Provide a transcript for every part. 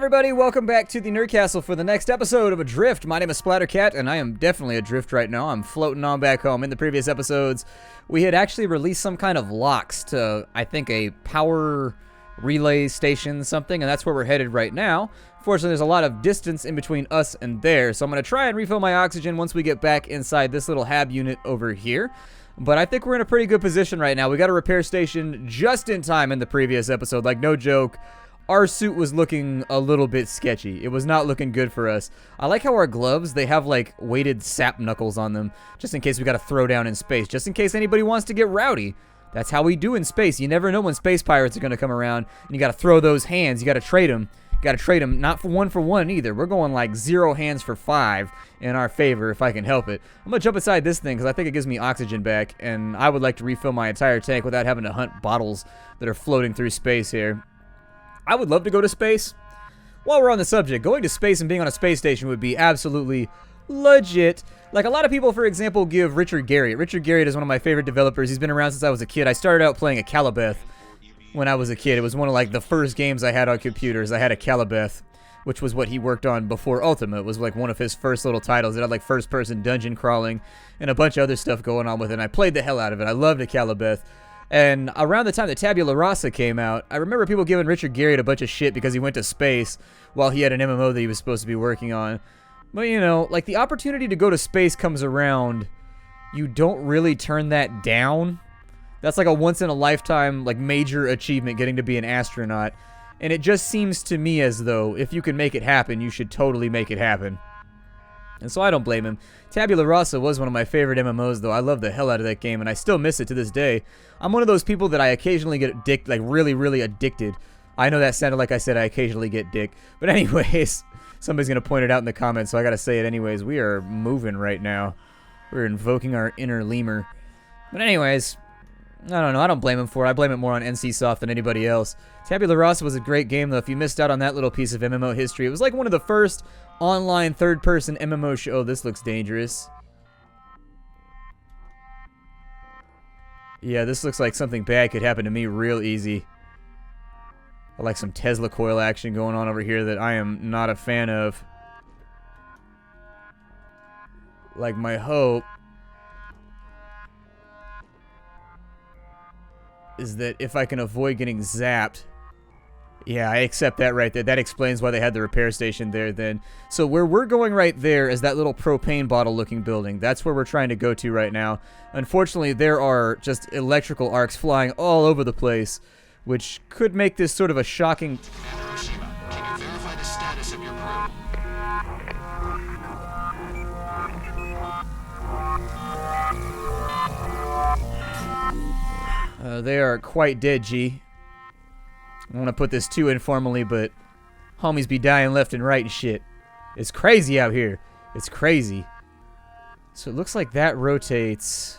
everybody, welcome back to the Nerd Castle for the next episode of Adrift. My name is Splattercat, and I am definitely adrift right now. I'm floating on back home. In the previous episodes, we had actually released some kind of locks to, I think, a power relay station, something, and that's where we're headed right now. Fortunately, there's a lot of distance in between us and there, so I'm going to try and refill my oxygen once we get back inside this little hab unit over here. But I think we're in a pretty good position right now. We got a repair station just in time in the previous episode, like no joke. Our suit was looking a little bit sketchy. It was not looking good for us. I like how our gloves, they have like weighted sap knuckles on them, just in case we got to throw down in space, just in case anybody wants to get rowdy. That's how we do in space. You never know when space pirates are going to come around, and you got to throw those hands. You got to trade them. You got to trade them, not for one either. We're going like 0 hands for 5 in our favor, if I can help it. I'm going to jump inside this thing, because I think it gives me oxygen back, and I would like to refill my entire tank without having to hunt bottles that are floating through space here. I would love to go to space. While we're on the subject, going to space and being on a space station would be absolutely legit. Like, a lot of people, for example, give Richard Garriott. Richard Garriott is one of my favorite developers. He's been around since I was a kid. I started out playing a Calibeth when I was a kid. It was one of, like, the first games I had on computers. I had a Calibeth, which was what he worked on before Ultima. It was, like, one of his first little titles. It had, like, first-person dungeon crawling and a bunch of other stuff going on with it, and I played the hell out of it. I loved a Calibeth. And around the time that Tabula Rasa came out, I remember people giving Richard Garriott a bunch of shit because he went to space while he had an MMO that he was supposed to be working on. But, you know, like, the opportunity to go to space comes around, you don't really turn that down. That's like a once-in-a-lifetime, like, major achievement, getting to be an astronaut. And it just seems to me as though, if you can make it happen, you should totally make it happen. And so I don't blame him. Tabula Rasa was one of my favorite MMOs, though. I love the hell out of that game, and I still miss it to this day. I'm one of those people that I occasionally get really, really addicted. I know that sounded like I said I occasionally get dick. But anyways, somebody's going to point it out in the comments, so I got to say it anyways. We are moving right now. We're invoking our inner lemur. But anyways, I don't know. I don't blame him for it. I blame it more on NCSoft than anybody else. Tabula Rasa was a great game, though. If you missed out on that little piece of MMO history, it was like one of the first online third-person MMO show. Oh, this looks dangerous. Yeah, this looks like something bad could happen to me real easy. I like some Tesla coil action going on over here that I am not a fan of. Like, my hope is that if I can avoid getting zapped. Yeah, I accept that right there. That explains why they had the repair station there then. So where we're going right there is that little propane bottle looking building. That's where we're trying to go to right now. Unfortunately, there are just electrical arcs flying all over the place, which could make this sort of a shocking... Hiroshima, can you verify the status of your crew? They are quite dead, G. I want to put this too informally, but homies be dying left and right and shit. It's crazy out here. It's crazy. So it looks like that rotates.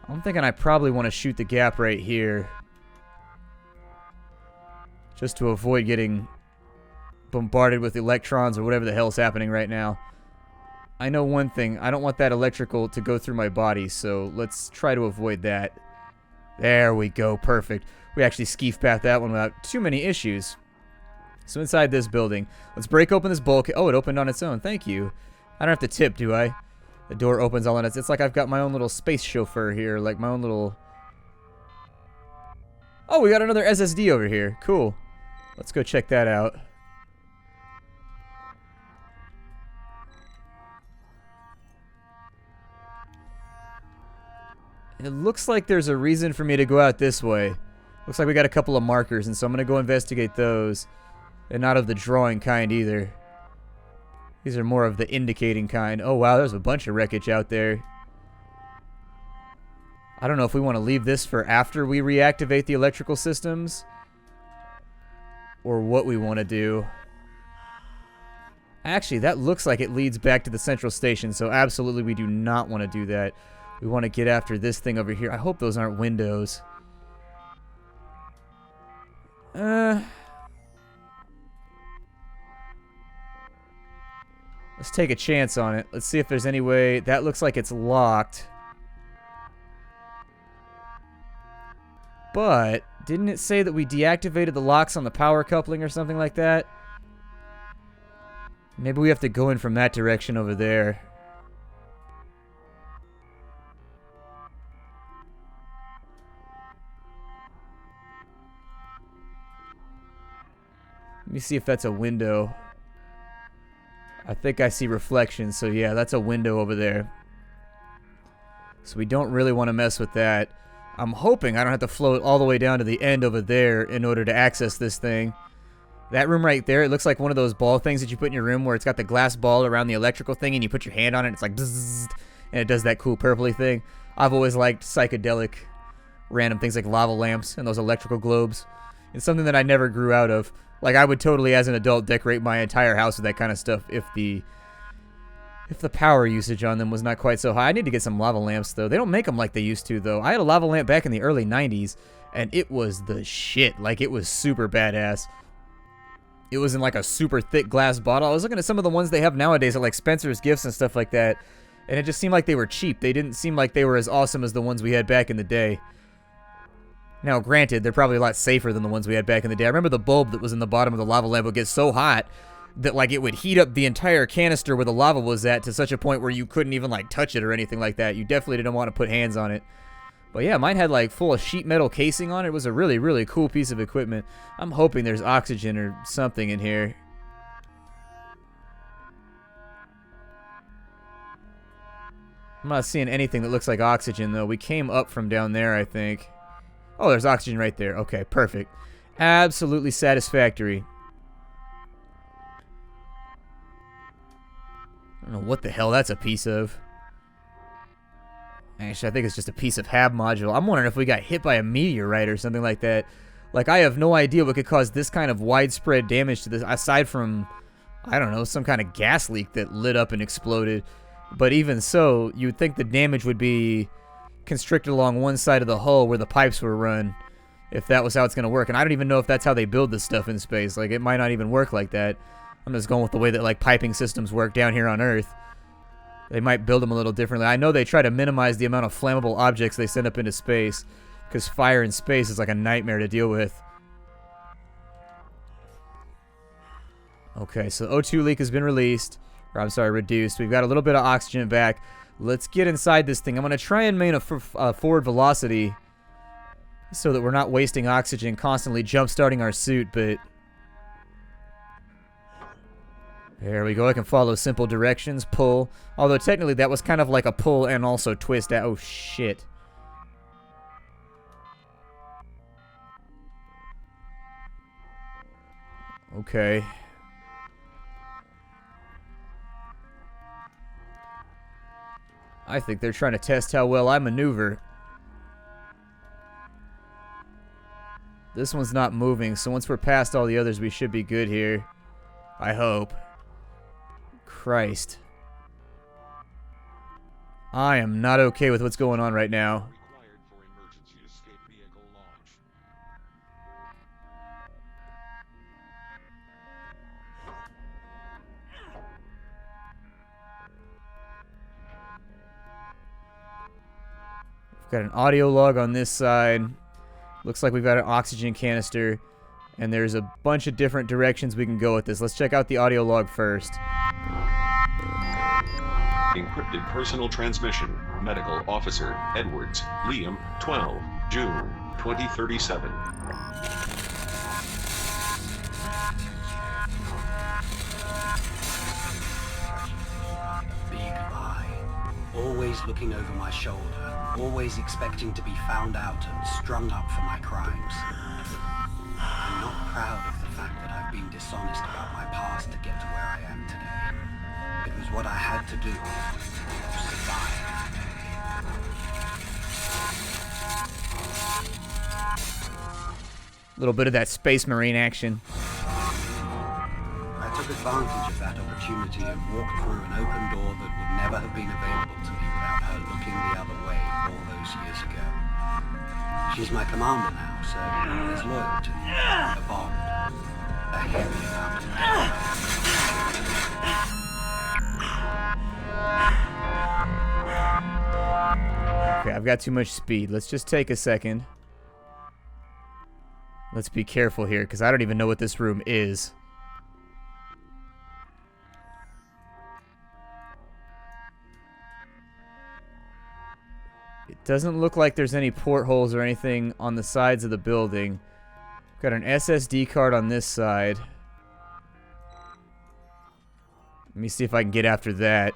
I'm thinking I probably want to shoot the gap right here, just to avoid getting bombarded with electrons or whatever the hell's happening right now. I know one thing. I don't want that electrical to go through my body, so let's try to avoid that. There we go. Perfect. We actually skeef past that one without too many issues. So inside this building, let's break open this bulkhead. Oh, it opened on its own. Thank you. I don't have to tip, do I? The door opens all on its... It's like I've got my own little space chauffeur here. Like my own little... Oh, we got another SSD over here. Cool. Let's go check that out. It looks like there's a reason for me to go out this way. Looks like we got a couple of markers, and so I'm going to go investigate those. And not of the drawing kind either. These are more of the indicating kind. Oh wow, there's a bunch of wreckage out there. I don't know if we want to leave this for after we reactivate the electrical systems, or what we want to do. Actually, that looks like it leads back to the central station, so absolutely we do not want to do that. We want to get after this thing over here. I hope those aren't windows. Let's take a chance on it. Let's see if there's any way. That looks like it's locked. But Didn't it say that we deactivated the locks on the power coupling or something like that? Maybe we have to go in from that direction over there. Let me see if that's a window. I think I see reflections, so yeah, that's a window over there. So we don't really want to mess with that. I'm hoping I don't have to float all the way down to the end over there in order to access this thing. That room right there, it looks like one of those ball things that you put in your room where it's got the glass ball around the electrical thing and you put your hand on it, it's like bzzz, and it does that cool purpley thing. I've always liked psychedelic random things like lava lamps and those electrical globes. It's something that I never grew out of. Like, I would totally, as an adult, decorate my entire house with that kind of stuff if the power usage on them was not quite so high. I need to get some lava lamps, though. They don't make them like they used to, though. I had a lava lamp back in the early 90s, and it was the shit. Like, it was super badass. It was in, like, a super thick glass bottle. I was looking at some of the ones they have nowadays at, like, Spencer's Gifts and stuff like that, and it just seemed like they were cheap. They didn't seem like they were as awesome as the ones we had back in the day. Now, granted, they're probably a lot safer than the ones we had back in the day. I remember the bulb that was in the bottom of the lava lamp would get so hot that, like, it would heat up the entire canister where the lava was at to such a point where you couldn't even, like, touch it or anything like that. You definitely didn't want to put hands on it. But yeah, mine had, like, full of sheet metal casing on it. It was a really, really cool piece of equipment. I'm hoping there's oxygen or something in here. I'm not seeing anything that looks like oxygen, though. We came up from down there, I think. Oh, there's oxygen right there. Okay, perfect. Absolutely satisfactory. I don't know what the hell that's a piece of. Actually, I think it's just a piece of HAB module. I'm wondering if we got hit by a meteorite or something like that. Like, I have no idea what could cause this kind of widespread damage to this, aside from, I don't know, some kind of gas leak that lit up and exploded. But even so, you would think the damage would be constricted along one side of the hull where the pipes were run, if that was how it's going to work. And I don't even know if that's how they build this stuff in space. Like, it might not even work like that. I'm just going with the way that, like, piping systems work down here on Earth. They might build them a little differently. I know they try to minimize the amount of flammable objects they send up into space, because fire in space is like a nightmare to deal with. Okay, so the O2 leak has been released. Or, I'm sorry, reduced. We've got a little bit of oxygen back. Let's get inside this thing. I'm going to try and maintain a forward velocity so that we're not wasting oxygen, constantly jump-starting our suit, but there we go. I can follow simple directions. Pull. Although technically that was kind of like a pull and also twist. Oh, shit. Okay. I think they're trying to test how well I maneuver. This one's not moving, so once we're past all the others, we should be good here. I hope. Christ. I am not okay with what's going on right now. Required for emergency escape vehicle launch. We've got an audio log on this side. Looks like we've got an oxygen canister. And there's a bunch of different directions we can go with this. Let's check out the audio log first. Encrypted personal transmission. Medical Officer Edwards, Liam, 12, June, 2037. Big lie. Always looking over my shoulder. Always expecting to be found out and strung up for my crimes. I'm not proud of the fact that I've been dishonest about my past to get to where I am today. It was what I had to do to survive. A little bit of that Space Marine action. I took advantage of that opportunity and walked through an open door that would never have been available to me without her looking the other way all those years ago. She's my commander now, so there's loyalty, a bond, a heavy amount. Okay, I've got too much speed. Let's just take a second. Let's be careful here, because I don't even know what this room is. It doesn't look like there's any portholes or anything on the sides of the building. Got an SSD card on this side. Let me see if I can get after that.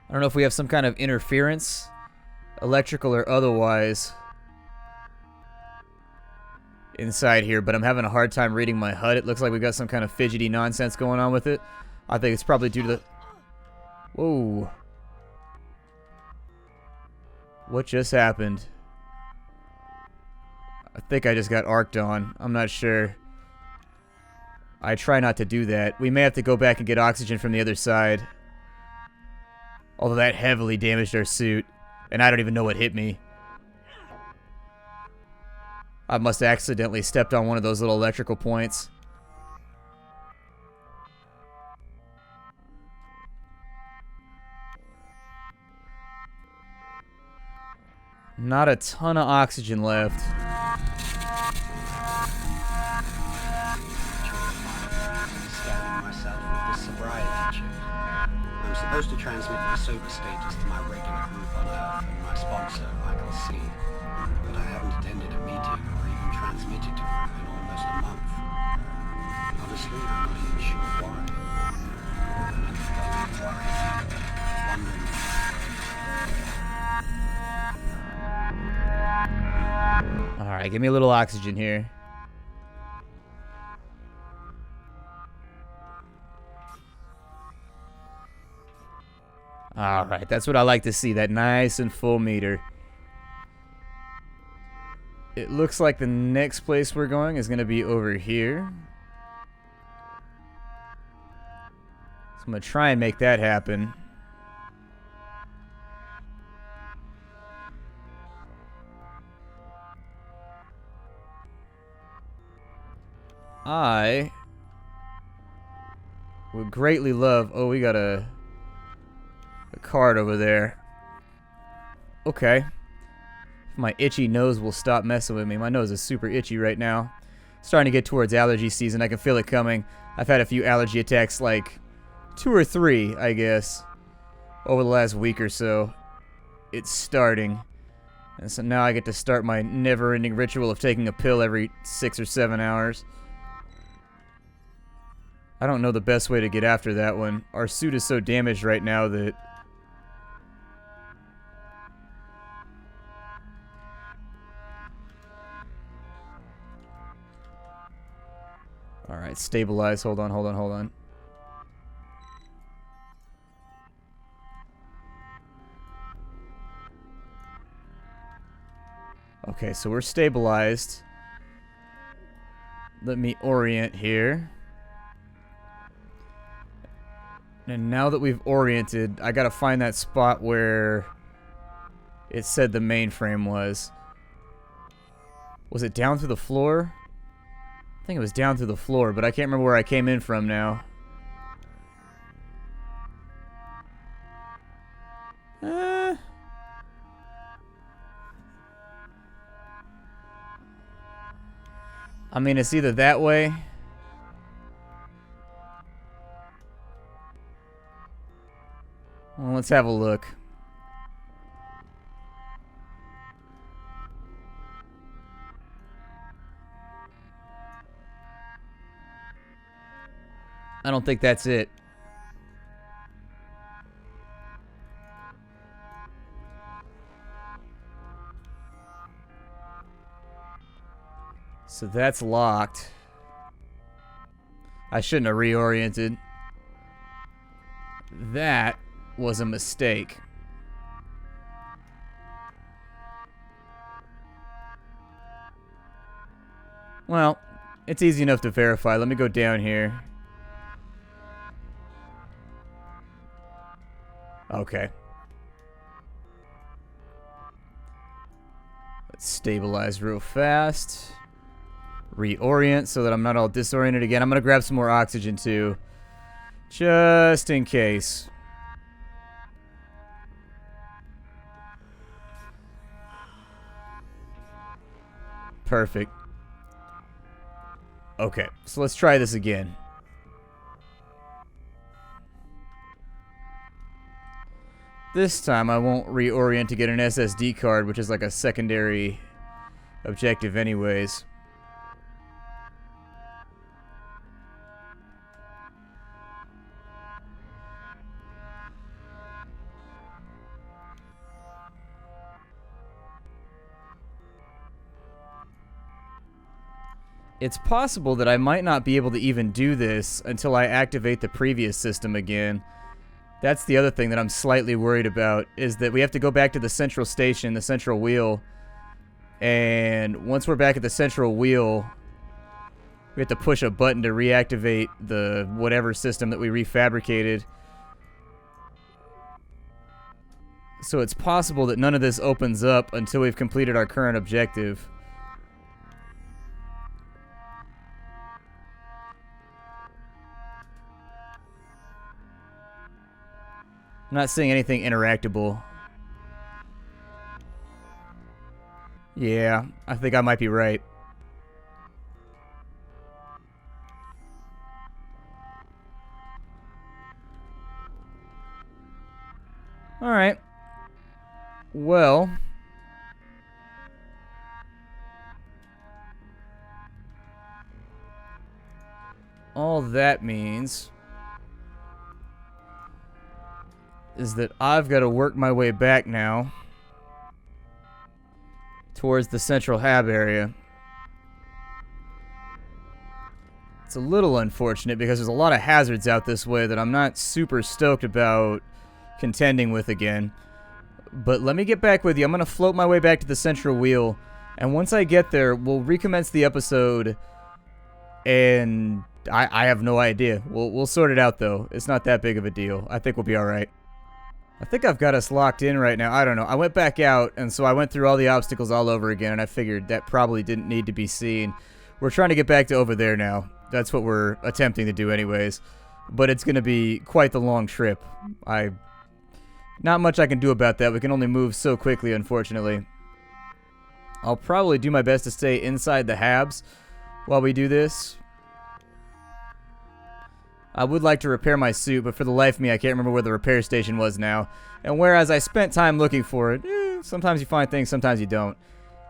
I don't know if we have some kind of interference, electrical or otherwise, inside here, but I'm having a hard time reading my HUD. It looks like we got some kind of fidgety nonsense going on with it. I think it's probably due to the... Whoa. What just happened? I think I just got arced on. I'm not sure. I try not to do that. We may have to go back and get oxygen from the other side. Although that heavily damaged our suit. And I don't even know what hit me. I must have accidentally stepped on one of those little electrical points. Not a ton of oxygen left. Scanning myself with this sobriety chip. I'm supposed to transmit my sober status to my regular group on Earth and my sponsor, Michael C. But I haven't attended a meeting or even transmitted to her in almost a month. Honestly, I'm not even sure why. I'm worried, wondering. Alright, give me a little oxygen here. Alright, that's what I like to see, that nice and full meter. It looks like the next place we're going is going to be over here. So I'm going to try and make that happen. I would greatly love... Oh, we got a card over there. Okay. If my itchy nose will stop messing with me. My nose is super itchy right now. Starting to get towards allergy season. I can feel it coming. I've had a few allergy attacks, like 2 or 3, I guess, over the last week or so. It's starting. And so now I get to start my never-ending ritual of taking a pill every 6 or 7 hours. I don't know the best way to get after that one. Our suit is so damaged right now that... Alright, stabilize. Hold on, hold on, hold on. Okay, so we're stabilized. Let me orient here. And now that we've oriented, I gotta find that spot where it said the mainframe was. Was it down through the floor? I think it was down through the floor, but I can't remember where I came in from now. I mean, it's either that way. Well, let's have a look. I don't think that's it. So that's locked. I shouldn't have reoriented. That was a mistake. Well, it's easy enough to verify. Let me go down here. Okay. Let's stabilize real fast. Reorient so that I'm not all disoriented again. I'm going to grab some more oxygen too. Just in case. Perfect. Okay, so let's try this again. This time I won't reorient to get an SSD card, which is like a secondary objective anyways. It's possible that I might not be able to even do this until I activate the previous system again. That's the other thing that I'm slightly worried about, is that we have to go back to the central station, the central wheel, and once we're back at the central wheel, we have to push a button to reactivate the whatever system that we refabricated. So it's possible that none of this opens up until we've completed our current objective. I'm not seeing anything interactable. Yeah, I think I might be right. Alright. Well. All that means is that I've got to work my way back now towards the central hab area. It's a little unfortunate because there's a lot of hazards out this way that I'm not super stoked about contending with again. But let me get back with you. I'm going to float my way back to the central wheel, and once I get there, we'll recommence the episode, and I have no idea. We'll sort it out, though. It's not that big of a deal. I think we'll be alright. I think I've got us locked in right now. I don't know. I went back out, and so I went through all the obstacles all over again, and I figured that probably didn't need to be seen. We're trying to get back to over there now. That's what we're attempting to do anyways. But it's going to be quite the long trip. Not much I can do about that. We can only move so quickly, unfortunately. I'll probably do my best to stay inside the habs while we do this. I would like to repair my suit, but for the life of me, I can't remember where the repair station was now. And whereas I spent time looking for it, sometimes you find things, sometimes you don't.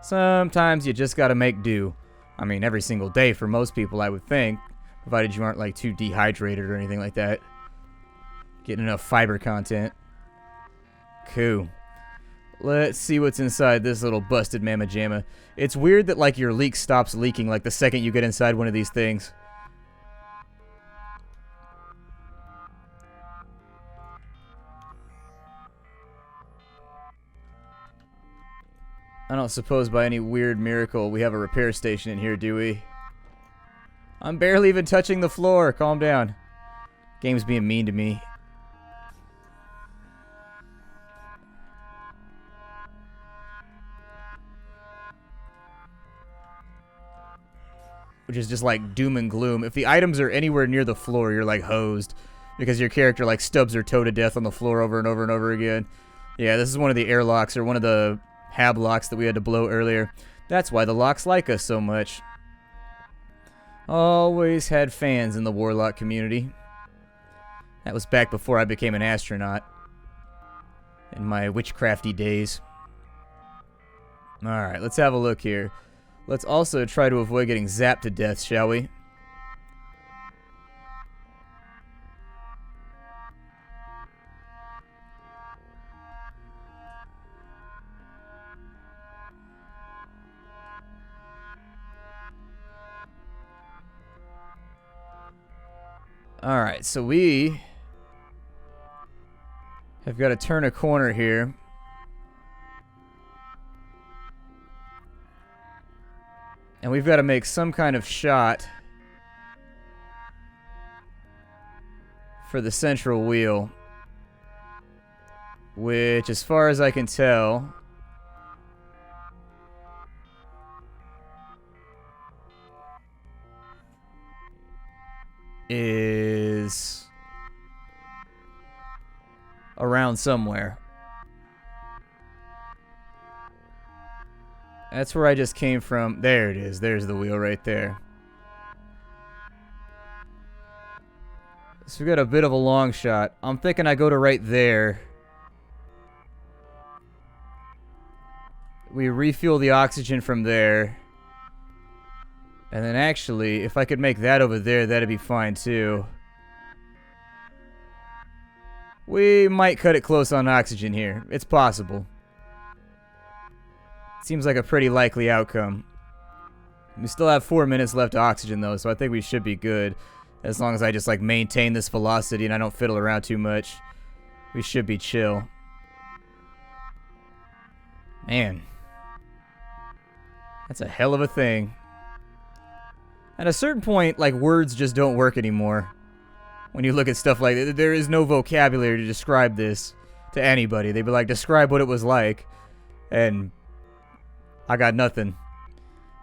Sometimes you just gotta make do. I mean, every single day for most people, I would think, provided you aren't like too dehydrated or anything like that. Getting enough fiber content. Cool. Let's see what's inside this little busted mamma jamma. It's weird that like your leak stops leaking like the second you get inside one of these things. I don't suppose by any weird miracle we have a repair station in here, do we? I'm barely even touching the floor. Calm down. Game's being mean to me. Which is just like doom and gloom. If the items are anywhere near the floor, you're like hosed. Because your character like stubs her toe to death on the floor over and over and over again. Yeah, this is one of the airlocks, or one of the hab locks that we had to blow earlier. That's why the locks like us so much. Always had fans in the warlock community. That was back before I became an astronaut. In my witchcrafty days. Alright, let's have a look here. Let's also try to avoid getting zapped to death, shall we? Alright, so we have got to turn a corner here. And we've got to make some kind of shot for the central wheel. Which, as far as I can tell, is around somewhere. That's where I just came from. There it is. There's the wheel right there. So we got a bit of a long shot. I'm thinking I go to right there. We refuel the oxygen from there. And then actually, if I could make that over there, that'd be fine too. We might cut it close on oxygen here. It's possible. Seems like a pretty likely outcome. We still have 4 minutes left of oxygen though, so I think we should be good. As long as I just like maintain this velocity and I don't fiddle around too much. We should be chill. Man. That's a hell of a thing. At a certain point, like, words just don't work anymore. When you look at stuff like that, there is no vocabulary to describe this to anybody. They'd be like, describe what it was like. And I got nothing.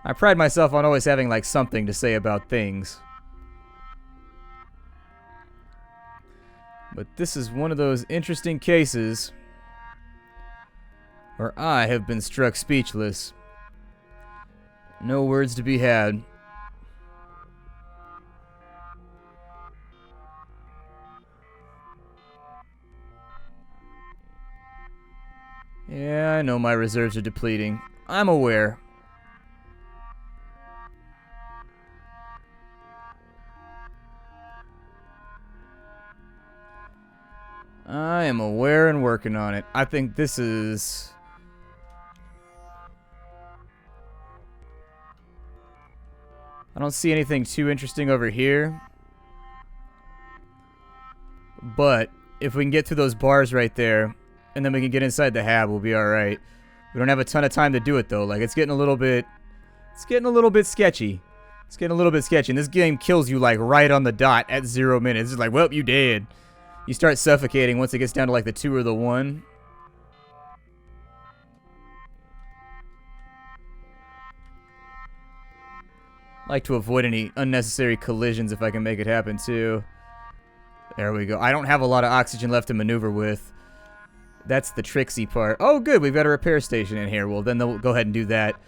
I pride myself on always having, like, something to say about things. But this is one of those interesting cases where I have been struck speechless. No words to be had. Yeah, I know my reserves are depleting. I'm aware. I am aware and working on it. I think this is... I don't see anything too interesting over here. But if we can get through those bars right there, and then we can get inside the hab, we'll be alright. We don't have a ton of time to do it though. Like, it's getting a little bit... It's getting a little bit sketchy. It's getting a little bit sketchy. And this game kills you, like, right on the dot at 0 minutes. It's like, well, you dead. You start suffocating once it gets down to, like, the 2 or the 1. I like to avoid any unnecessary collisions if I can make it happen, too. There we go. I don't have a lot of oxygen left to maneuver with. That's the tricksy part. Oh, good. We've got a repair station in here. Well, then they'll go ahead and do that.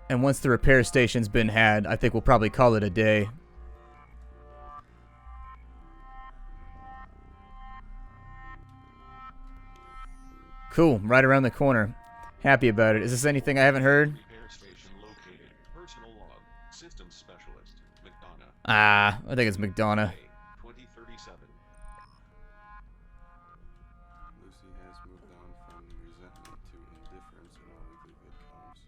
And once the repair station's been had, I think we'll probably call it a day. Cool. Right around the corner. Happy about it. Is this anything I haven't heard? Repair station located. Personal log. Systems specialist. McDonough. Ah, I think it's McDonough. 2037. Lucy has moved on from resentment to indifference in all weekly vid columns.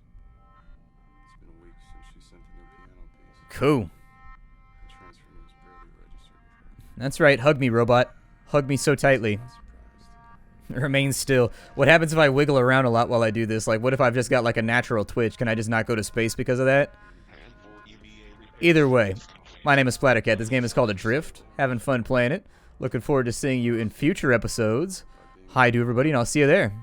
It's been a week since she sent a new piano piece. Cool. The transfer news barely registered with her. That's right. Hug me, robot. Hug me so tightly. Not surprised. Remain still. What happens if I wiggle around a lot while I do this? Like, what if I've just got, like, a natural twitch? Can I just not go to space because of that? Either way, my name is Splattercat. This game is called Adrift. Having fun playing it. Looking forward to seeing you in future episodes. Hi to everybody, and I'll see you there.